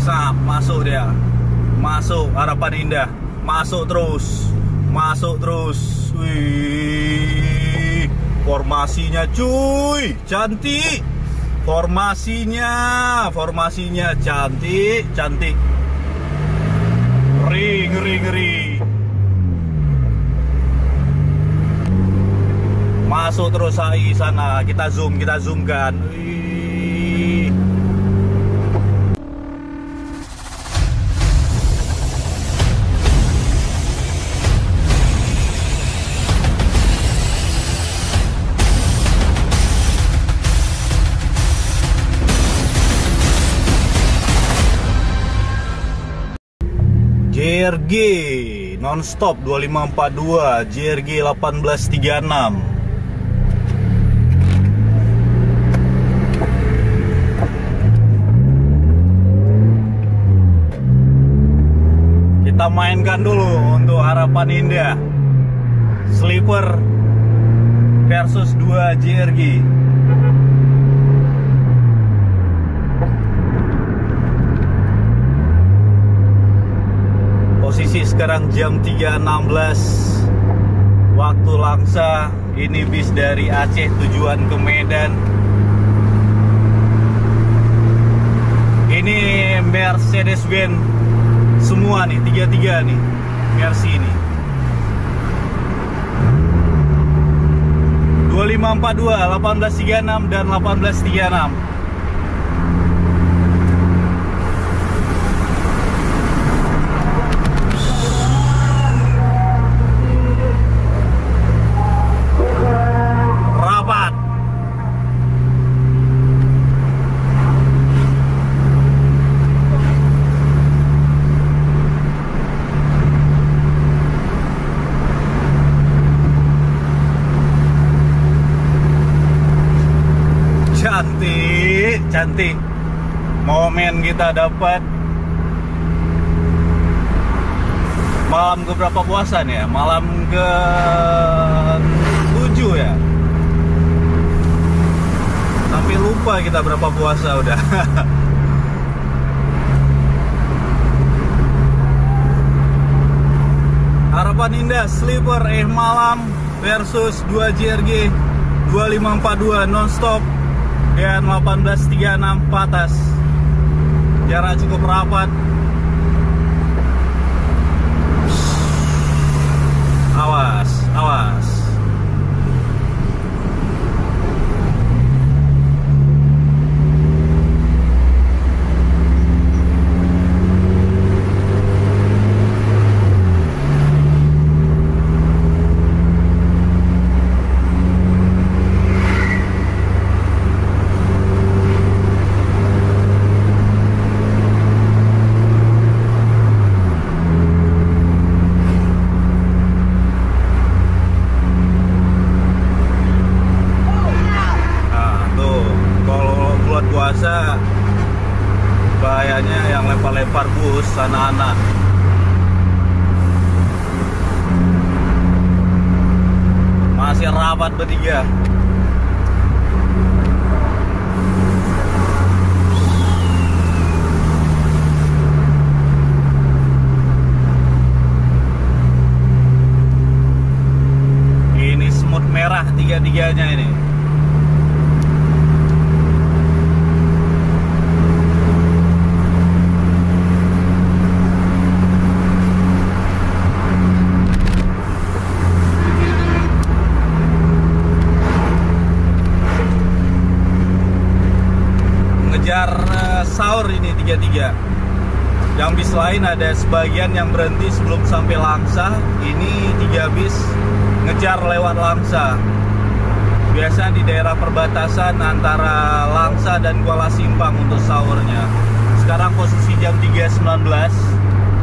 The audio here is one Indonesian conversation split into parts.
sap, masuk dia, masuk Harapan Indah, masuk terus. Wih, formasinya cuy, cantik. Formasinya cantik. Ngeri. Masuk terus AI sana, kita zoomkan. Wih. JRG nonstop 2542, JRG 1836. Kita mainkan dulu untuk Harapan Indah Sleeper versus 2 JRG. Posisi sekarang jam 3.16 waktu Langsa. Ini bis dari Aceh tujuan ke Medan. Ini Mercedes-Benz semua nih, 33 nih Mercy ini. 2542, 1836 dan 1836. Cantik momen kita dapat. Malam ke berapa puasa nih ya? Malam ke 7 ya. Sampai lupa kita berapa puasa udah. Harapan Indah Sleeper malam versus 2 JRG 2542 nonstop dan 1836 patas. Jarak cukup rapat. Awas. Bahayanya yang lempar-lempar bus anak-anak. Masih rapat bertiga. Ini semut merah tiga-tiganya ini. Sahur ini 33. Yang bis lain ada sebagian yang berhenti sebelum sampai Langsa. Ini 3 bis ngejar lewat Langsa. Biasa di daerah perbatasan antara Langsa dan Kuala Simpang untuk sahurnya. Sekarang posisi jam 3.19,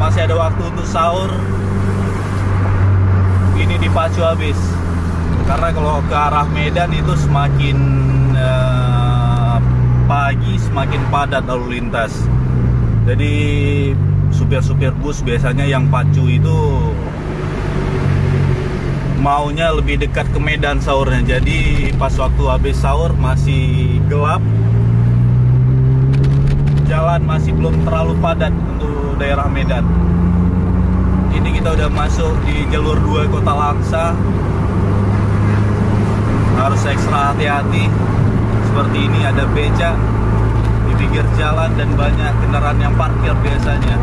masih ada waktu untuk sahur. Ini dipacu habis. Karena kalau ke arah Medan itu semakin pagi semakin padat lalu lintas. Jadi supir-supir bus biasanya yang pacu itu maunya lebih dekat ke Medan sahurnya. Jadi pas waktu habis sahur masih gelap, jalan masih belum terlalu padat untuk daerah Medan. Ini kita udah masuk di jalur 2 Kota Langsa. Harus ekstra hati-hati. Seperti ini ada beca di pinggir jalan dan banyak kendaraan yang parkir biasanya.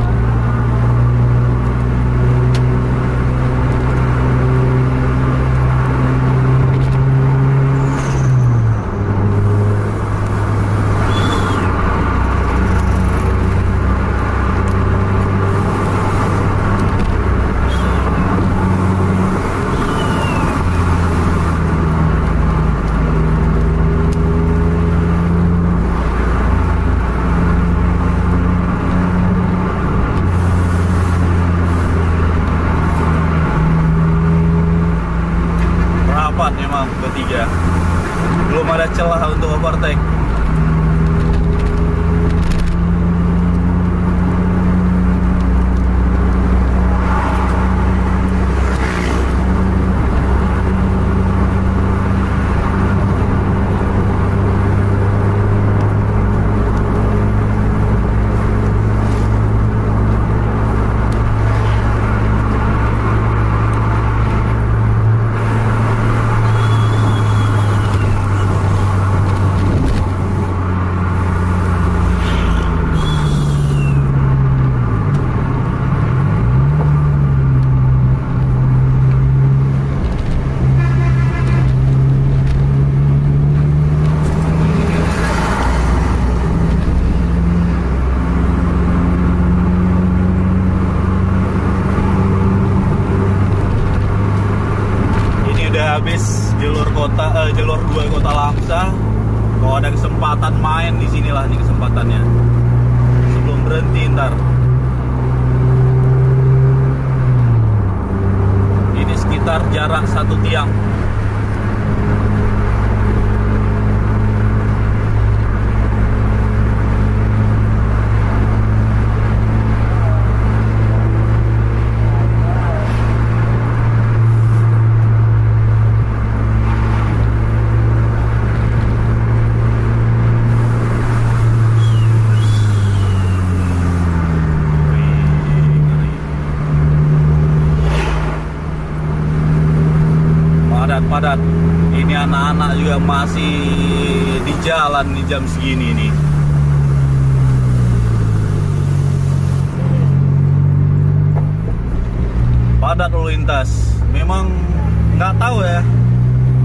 Memang ketiga belum ada celah untuk overtake. Habis jalur 2 Kota Langsa. Kalau ada kesempatan main di sinilah nih kesempatannya. Sebelum berhenti ntar. Ini sekitar jarak 1 tiang. Padat. Ini anak-anak juga masih di jalan di jam segini nih. Padat lalu lintas. Memang nggak tahu ya.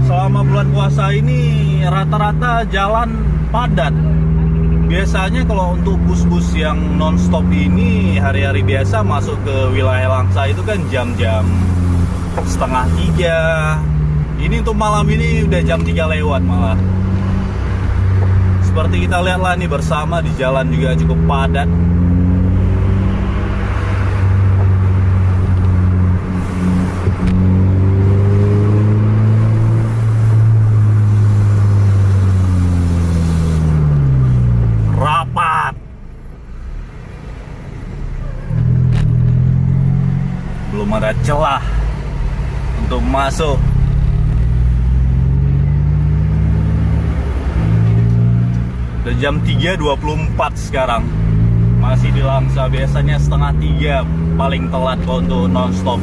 Selama bulan puasa ini rata-rata jalan padat. Biasanya kalau untuk bus-bus yang non-stop ini hari-hari biasa masuk ke wilayah Langsa itu kan jam-jam 2:30. Ini untuk malam ini udah jam 3 lewat malah. Seperti kita lihatlah nih bersama di jalan juga cukup padat. Rapat. Belum ada celah untuk masuk. Udah jam 3.24 sekarang. Masih di Langsa, biasanya 2:30 paling telat kalau untuk non-stop.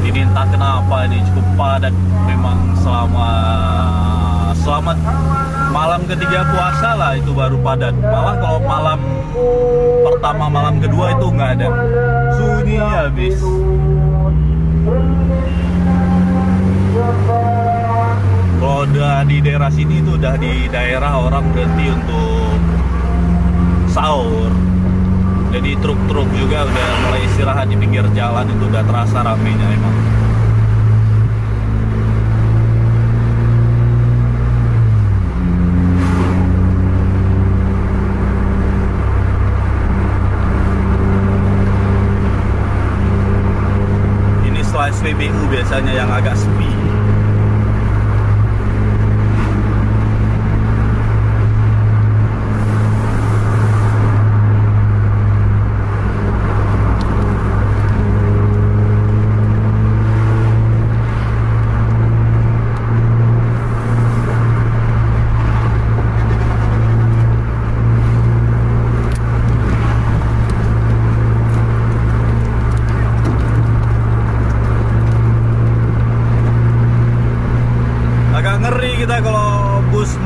Ini entah kenapa ini cukup padat memang selama malam ketiga puasa lah itu baru padat. Malah kalau malam pertama, malam kedua itu nggak ada. Sunyi habis. Kalau udah di daerah sini itu udah di daerah orang berhenti untuk sahur. Jadi truk-truk juga udah mulai istirahat di pinggir jalan, itu udah terasa ramenya emang. Ini setelah SPBU biasanya yang agak sepi.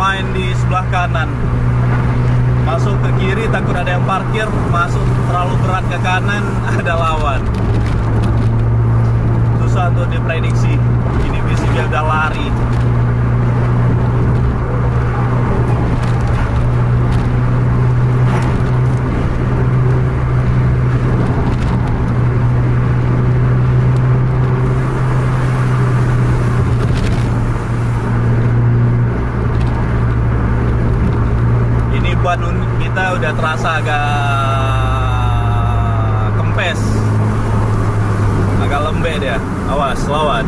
main di sebelah kanan. Masuk ke kiri takut ada yang parkir, masuk terlalu berat ke kanan ada lawan. Susah untuk diprediksi. Ini bisa dia udah lari. Ban kita udah terasa agak kempes, agak lembek dia. Awas lawan,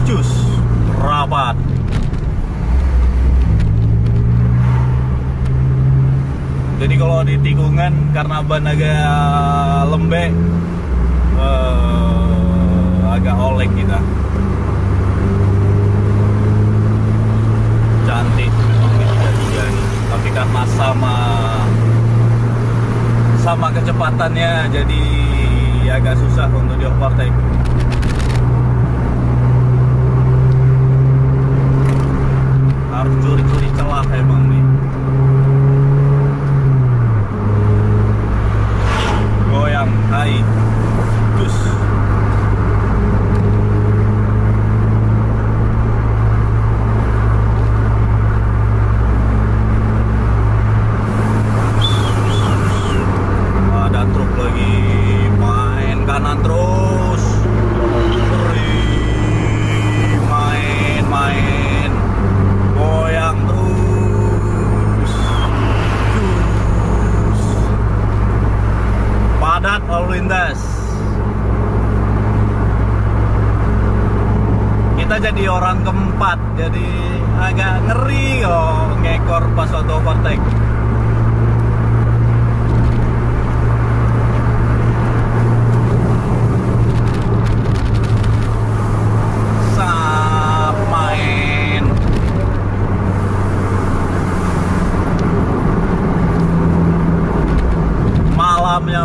cus rapat. Jadi kalau di tikungan karena ban agak lembek, agak oleng kita. Cantik memang tiga nih. Tapi karena sama kecepatannya jadi agak susah untuk di overtake. Harus curi-curi celah emang nih. Goyang, hai, cus. Lalu lintas. Kita jadi orang keempat, jadi agak ngeri ngekor pas waktu overtake.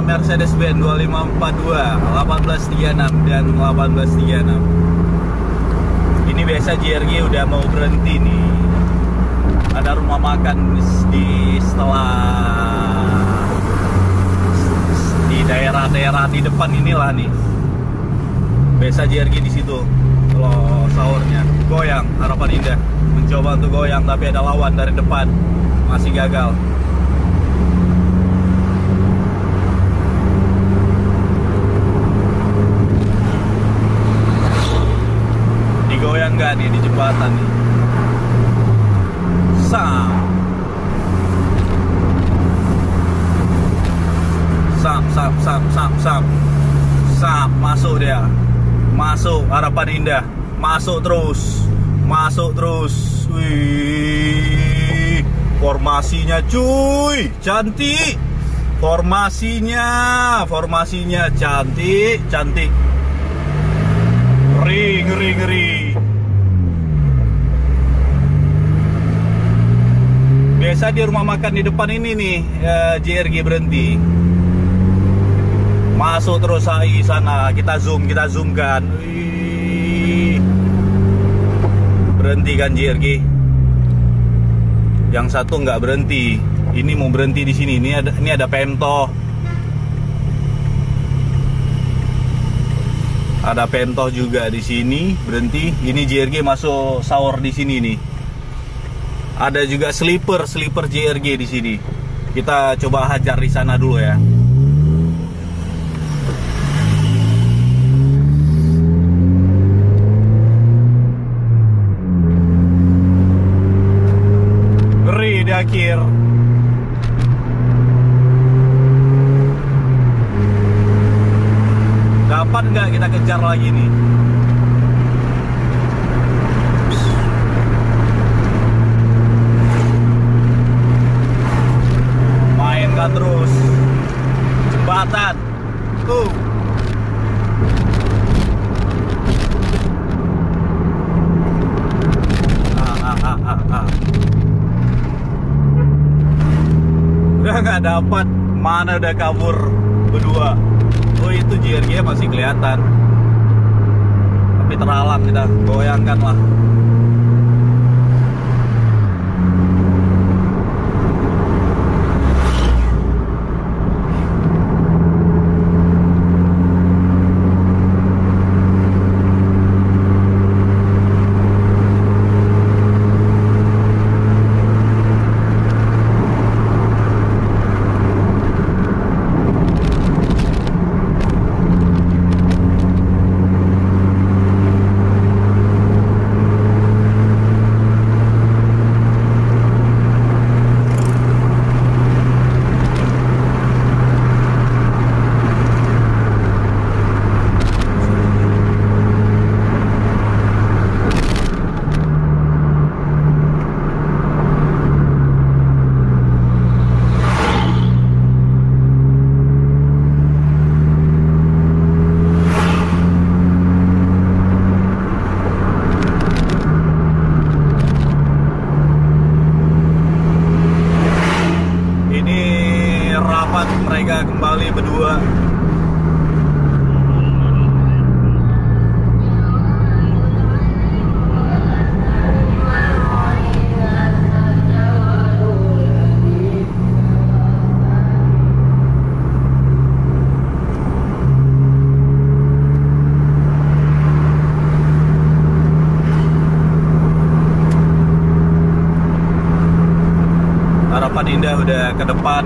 Mercedes-Benz 2542, 1836 dan 1836. Ini biasa JRG udah mau berhenti nih. Ada rumah makan di daerah-daerah di depan inilah nih. Biasa JRG di situ. Kalau sahurnya goyang, Harapan Indah mencoba untuk goyang tapi ada lawan dari depan, masih gagal. Goyang nggak nih di jembatan nih? Sam masuk dia, masuk Harapan Indah, masuk terus. Wih, formasinya cuy, cantik. Formasinya cantik. Ngeri. Biasa di rumah makan di depan ini nih JRG berhenti. Masuk terus AI sana, kita zoom kan. Wih. Berhenti kan JRG. Yang satu nggak berhenti. Ini mau berhenti di sini. Ini ada Pemtoh. Ada Pemtoh juga di sini berhenti. Ini JRG masuk sahur di sini nih. Ada juga sleeper JRG di sini. Kita coba hajar di sana dulu ya. Ngeri di akhir. Dapat nggak kita kejar lagi nih? Mainkan terus jembatan tuh. Udah nggak dapat, mana udah kabur berdua. Oh itu JRG masih kelihatan, tapi terhalang kita, goyangkan lah. Harapan Indah udah ke depan.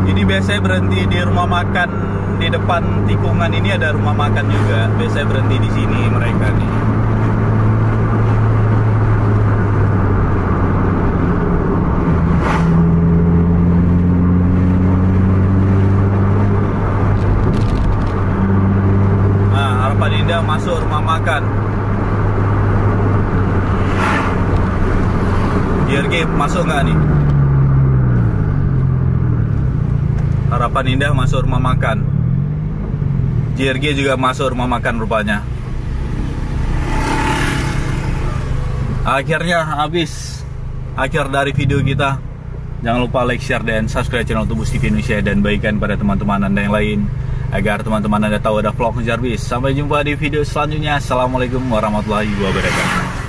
Ini biasanya berhenti di rumah makan di depan tikungan ini, ada rumah makan juga. Biasanya berhenti di sini mereka nih. Indah masuk rumah makan. JRG masuk nggak nih? Harapan Indah masuk rumah makan. JRG juga masuk rumah makan rupanya. Akhirnya habis. Akhir dari video kita. Jangan lupa like, share, dan subscribe channel Tubus TV Indonesia, dan bagikan pada teman-teman Anda yang lain, agar teman-teman Anda tahu ada vlog ngejar bis. Sampai jumpa di video selanjutnya. Assalamualaikum warahmatullahi wabarakatuh.